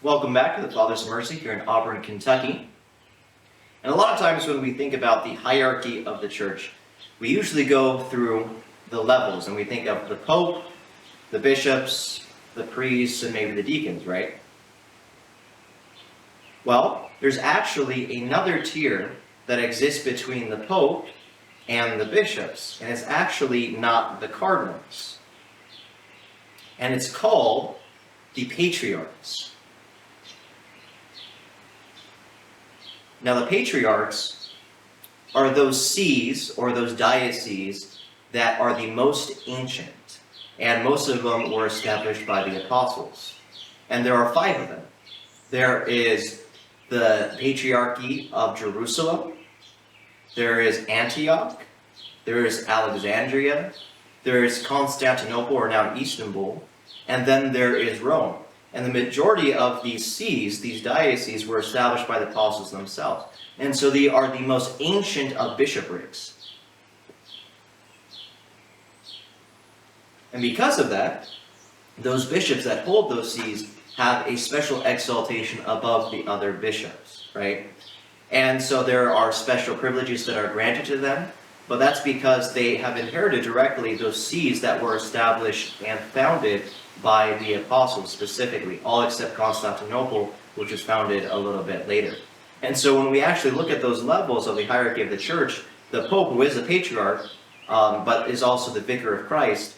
Welcome back to the Father's Mercy here in Auburn, Kentucky. And a lot of times when we think about the hierarchy of the church, we usually go through the levels and we think of the Pope, the bishops, the priests, and maybe the deacons, right? Well, there's actually another tier that exists between the Pope and the bishops, and it's actually not the cardinals. And it's called the Patriarchs. Now, the Patriarchs are those sees or those dioceses that are the most ancient, and most of them were established by the apostles. And there are 5 of them. There is the Patriarchy of Jerusalem, there is Antioch, there is Alexandria, there is Constantinople, or now Istanbul, and then there is Rome. And the majority of these sees, these dioceses, were established by the apostles themselves. And so they are the most ancient of bishoprics. And because of that, those bishops that hold those sees have a special exaltation above the other bishops, right? And so there are special privileges that are granted to them, but that's because they have inherited directly those sees that were established and founded by the apostles specifically, all except Constantinople, which was founded a little bit later. And so when we actually look at those levels of the hierarchy of the church, the Pope, who is a patriarch, but is also the vicar of Christ,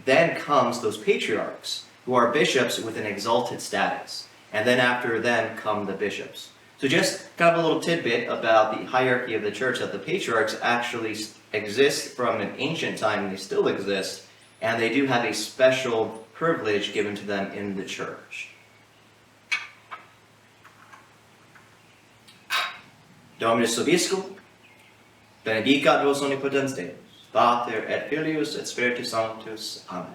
then comes those patriarchs, who are bishops with an exalted status. And then after them come the bishops. So just kind of a little tidbit about the hierarchy of the church, that the patriarchs actually exist from an ancient time, and they still exist, and they do have a special privilege given to them in the church. Dominus Vobiscum, benedicat vos omnipotens Deus, Pater et Filius et Spiritus Sanctus. Amen.